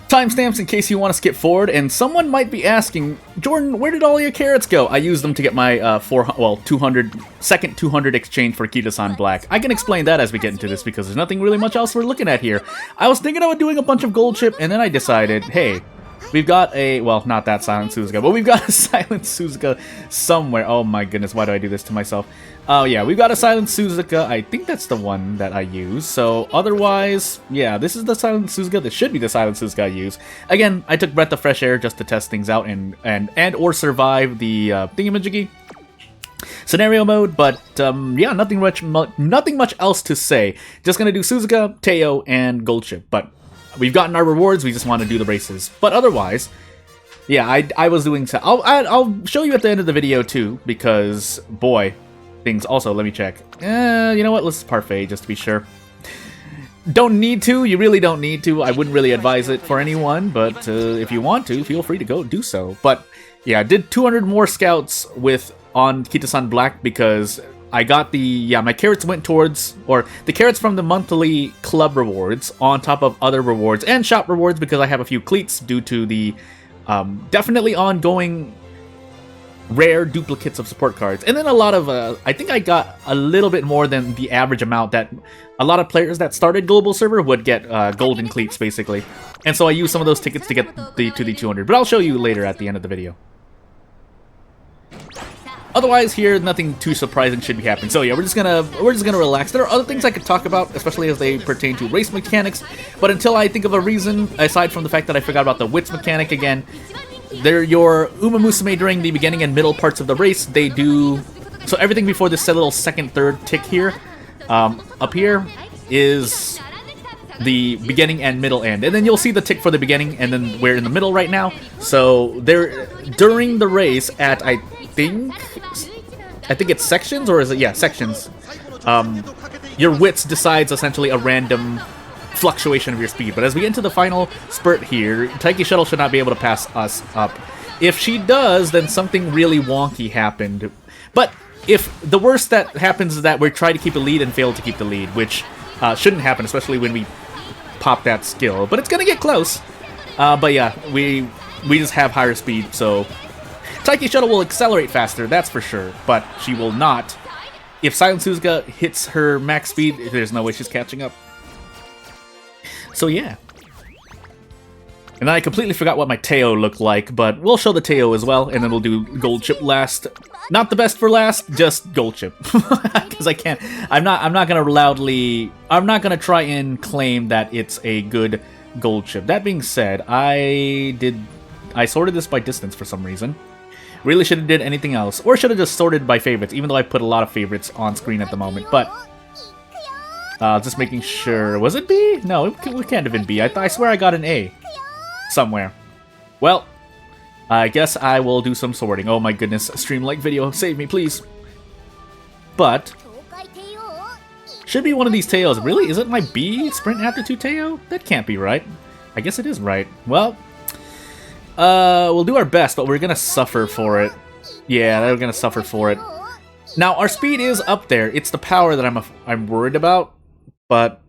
Timestamps in case you want to skip forward, and someone might be asking, Jordan, where did all your carrots go? I used them to get my 200 exchange for Kitasan Black. I can explain that as we get into this because there's nothing really much else we're looking at here. I was thinking about doing a bunch of gold chip, and then I decided, hey, we've got a, well, not that Silent Suzuka, but we've got a Silent Suzuka somewhere. Oh my goodness, why do I do this to myself? Oh yeah, we've got a Silent Suzuka. I think that's the one that I use. So otherwise, yeah, this is the Silent Suzuka. This should be the Silent Suzuka I use. Again, I took Breath of Fresh Air just to test things out and or survive the thingamajiggy scenario mode. But yeah, nothing much else to say. Just gonna do Suzuka, Teio, and Gold Chip. But we've gotten our rewards. We just want to do the races. But otherwise, yeah, I was doing so. I'll show you at the end of the video too, because boy. Things. Also, let me check. You know what? Let's parfait just to be sure. Don't need to. You really don't need to. I wouldn't really advise it for anyone, but if you want to, feel free to go do so. But yeah, I did 200 more scouts on Kitasan Black because I got my carrots went towards, or the carrots from the monthly club rewards on top of other rewards and shop rewards because I have a few cleats due to the definitely ongoing rare duplicates of support cards, and then a lot of I think I got a little bit more than the average amount that a lot of players that started global server would get golden cleats basically, and so I used some of those tickets to get the 200, but I'll show you later at the end of the video. Otherwise, here nothing too surprising should be happening. So yeah, we're just gonna relax. There are other things I could talk about, especially as they pertain to race mechanics, but until I think of a reason, aside from the fact that I forgot about the wits mechanic again. They're your Musume during the beginning and middle parts of the race. They do so everything before this little second, third tick here. Up here is the beginning and middle end, and then you'll see the tick for the beginning, and then we're in the middle right now. So they're during the race at I think it's sections, or is it sections? Your wits decides essentially a random fluctuation of your speed, but as we get into the final spurt here, Taiki Shuttle should not be able to pass us up. If she does, then something really wonky happened. But if the worst that happens is that we try to keep a lead and fail to keep the lead, which shouldn't happen, especially when we pop that skill. But it's gonna get close. But yeah, we just have higher speed, so Taiki Shuttle will accelerate faster, that's for sure, but she will not. If Silent Suzuka hits her max speed, there's no way she's catching up. So yeah. And I completely forgot what my Teio looked like, but we'll show the Teio as well, and then we'll do Gold Chip last. Not the best for last, just Gold Chip. Because I can't, I'm not gonna try and claim that it's a good Gold Chip. That being said, I sorted this by distance for some reason. Really should have did anything else, or should have just sorted by favorites, even though I put a lot of favorites on screen at the moment, but just making sure. Was it B? No, it can't have been B. I swear I got an A somewhere. Well, I guess I will do some sorting. Oh my goodness, Streamlike video, save me please. But should be one of these Teios. Really? Is it my B sprint after 2 Teio? That can't be right. I guess it is right. Well, we'll do our best, but we're gonna suffer for it. Yeah, we're gonna suffer for it. Now, our speed is up there. It's the power that I'm worried about. But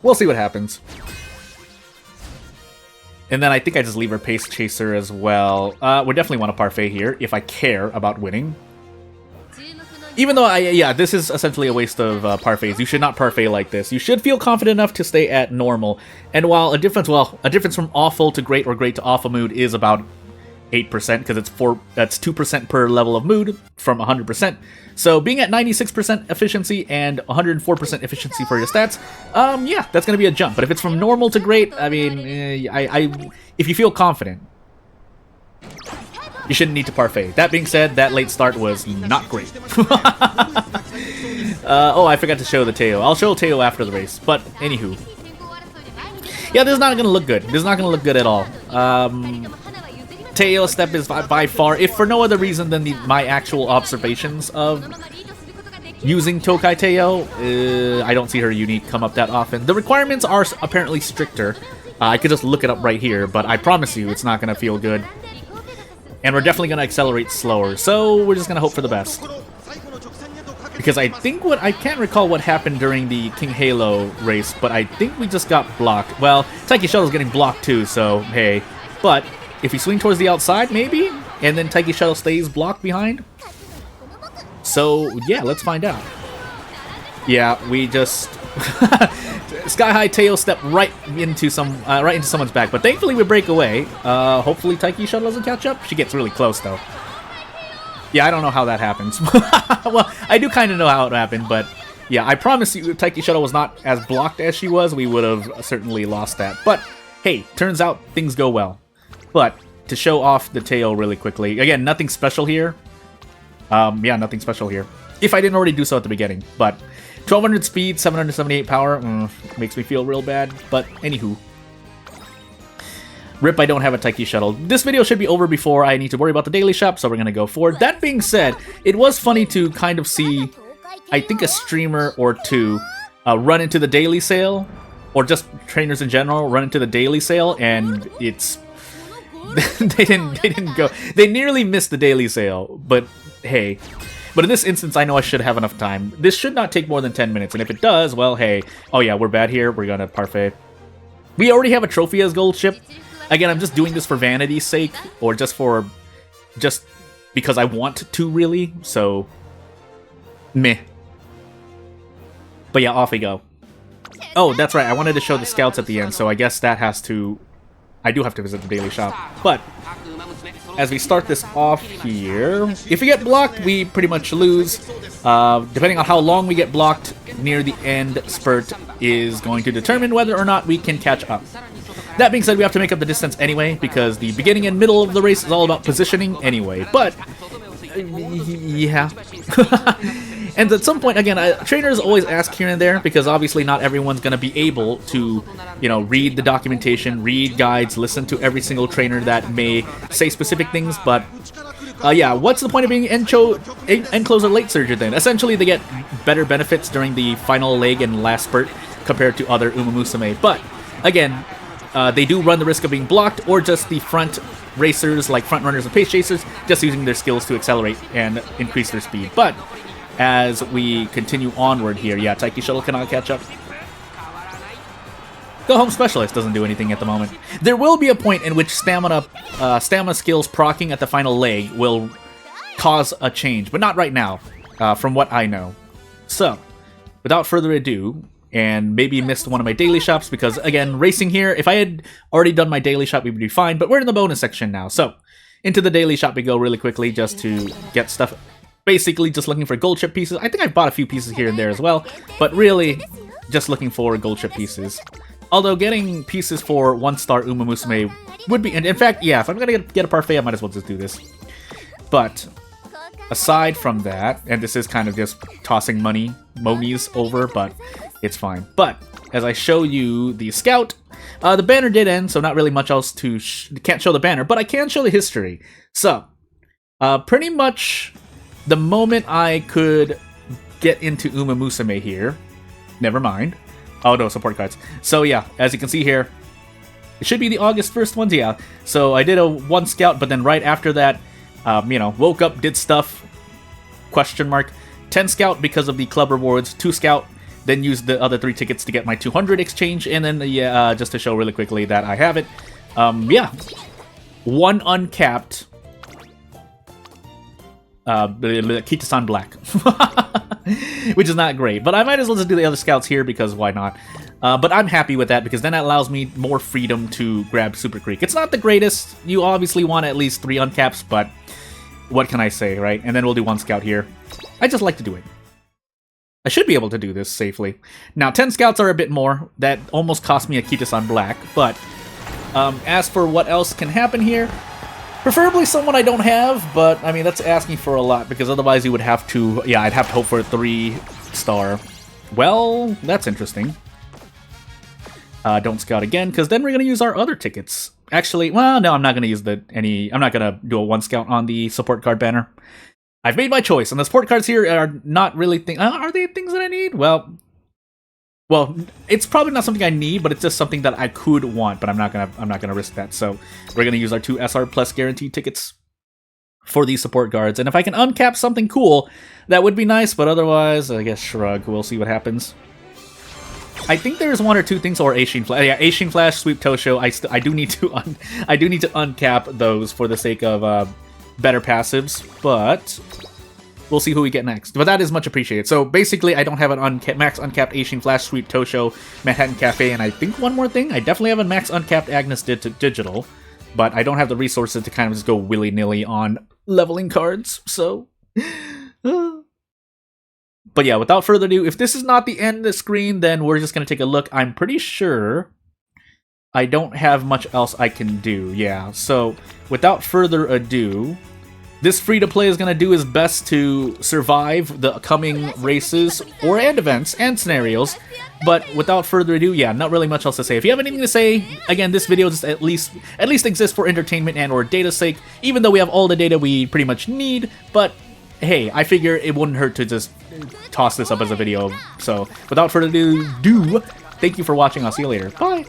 we'll see what happens. And then I think I just leave her Pace Chaser as well. We definitely want to parfait here if I care about winning. Even though this is essentially a waste of parfaits. You should not parfait like this. You should feel confident enough to stay at normal. And while a difference from awful to great or great to awful mood is about 8%, because that's 2% per level of mood from 100%. So being at 96% efficiency and 104% efficiency for your stats, yeah, that's going to be a jump. But if it's from normal to great, I mean, if you feel confident, you shouldn't need to parfait. That being said, that late start was not great. Oh, I forgot to show the Teio. I'll show Teio after the race. But anywho, yeah, this is not going to look good. This is not going to look good at all. Teio step is by far, if for no other reason than my actual observations of using Tokai Teio, I don't see her unique come up that often. The requirements are apparently stricter. I could just look it up right here, but I promise you it's not going to feel good. And we're definitely going to accelerate slower, so we're just going to hope for the best. Because I think I can't recall what happened during the King Halo race, but I think we just got blocked. Well, Taiki Shuttle's getting blocked too, so hey. But if we swing towards the outside, maybe? And then Taiki Shuttle stays blocked behind? So, yeah, let's find out. Yeah, we just... Sky High Teio stepped right into someone's back, but thankfully we break away. Hopefully Taiki Shuttle doesn't catch up. She gets really close, though. Yeah, I don't know how that happens. Well, I do kind of know how it happened, but yeah, I promise you if Taiki Shuttle was not as blocked as she was, we would have certainly lost that. But hey, turns out things go well. But to show off the tail really quickly, again, nothing special here. Yeah, nothing special here. If I didn't already do so at the beginning. But 1200 speed, 778 power, makes me feel real bad. But anywho. Rip, I don't have a Taiki Shuttle. This video should be over before I need to worry about the daily shop, so we're gonna go forward. That being said, it was funny to kind of see, I think, a streamer or two run into the daily sale, or just trainers in general run into the daily sale, and it's they didn't go. They nearly missed the daily sale, but hey. But in this instance, I know I should have enough time. This should not take more than 10 minutes, and if it does, well, hey. Oh yeah, we're bad here. We're gonna parfait. We already have a trophy as gold ship. Again, I'm just doing this for vanity's sake, or just because I want to, really, so meh. But yeah, off we go. Oh, that's right, I wanted to show the scouts at the end, so I guess that has to... I do have to visit the daily shop. But, as we start this off here, if we get blocked, we pretty much lose. Depending on how long we get blocked near the end, Spurt is going to determine whether or not we can catch up. That being said, we have to make up the distance anyway, because the beginning and middle of the race is all about positioning anyway. But, yeah. And at some point, again, trainers always ask here and there, because obviously not everyone's going to be able to, you know, read the documentation, read guides, listen to every single trainer that may say specific things, but... yeah, what's the point of being end closer late surger then? Essentially, they get better benefits during the final leg and last spurt compared to other Musume. But, again... they do run the risk of being blocked, or just the front racers, like front runners and pace chasers, just using their skills to accelerate and increase their speed. But as we continue onward here, yeah, Taiki Shuttle cannot catch up. Go Home Specialist doesn't do anything at the moment. There will be a point in which stamina skills proccing at the final leg will cause a change, but not right now, from what I know. So, without further ado... And maybe missed one of my daily shops because, again, racing here, if I had already done my daily shop, we would be fine. But we're in the bonus section now. So, into the daily shop we go really quickly just to get stuff. Basically, just looking for gold chip pieces. I think I've bought a few pieces here and there as well. But really, just looking for gold chip pieces. Although, getting pieces for 1-star Musume would be... And in fact, yeah, if I'm going to get a parfait, I might as well just do this. But... aside from that, and this is kind of just tossing monies over, but it's fine. But, as I show you the scout, the banner did end, so not really much else to... can't show the banner, but I can show the history. So, pretty much the moment I could get into Musume here... Never mind. Oh no, support cards. So yeah, as you can see here, it should be the August 1st ones, yeah. So I did a 1 scout, but then right after that, you know, woke up, did stuff, question mark, 10 scout because of the club rewards, 2 scout, then used the other 3 tickets to get my 200 exchange, and then, yeah, just to show really quickly that I have it, yeah, 1 uncapped, Kitasan Black, which is not great, but I might as well just do the other scouts here, because why not? But I'm happy with that, because then that allows me more freedom to grab Super Creek. It's not the greatest, you obviously want at least 3 uncaps, but what can I say, right? And then we'll do 1 scout here. I just like to do it. I should be able to do this safely. Now, 10 scouts are a bit more. That almost cost me a Kitasan Black, but as for what else can happen here, preferably someone I don't have, but, I mean, that's asking for a lot, because otherwise you would have to, yeah, I'd have to hope for a 3-star. Well, that's interesting. Don't scout again, because then we're going to use our other tickets. Actually, well, no, I'm not going to use I'm not going to do a 1 scout on the support card banner. I've made my choice, and the support cards here are not really are they things that I need? Well, it's probably not something I need, but it's just something that I could want, but I'm not gonna risk that. So we're gonna use our 2 SR Plus guaranteed tickets for these support guards. And if I can uncap something cool, that would be nice, but otherwise, I guess shrug. We'll see what happens. I think there's one or two things, or Aishin Flash. Yeah, Aishin Flash, Sweep Tosho. I do need to uncap those for the sake of better passives, but we'll see who we get next. But that is much appreciated. So basically, I don't have an max uncapped Aishin Flash, Sweep Tosho, Manhattan Cafe, and I think one more thing. I definitely have a max uncapped Agnes Digital, but I don't have the resources to kind of just go willy-nilly on leveling cards, so... But yeah, without further ado, if this is not the end of the screen, then we're just going to take a look. I'm pretty sure I don't have much else I can do. Yeah, so without further ado, this free-to-play is going to do its best to survive the coming races and events and scenarios. But without further ado, yeah, not really much else to say. If you have anything to say, again, this video just at least exists for entertainment and or data's sake, even though we have all the data we pretty much need. But hey, I figure it wouldn't hurt to just toss this up as a video. So without further ado, thank you for watching. I'll see you later. Bye!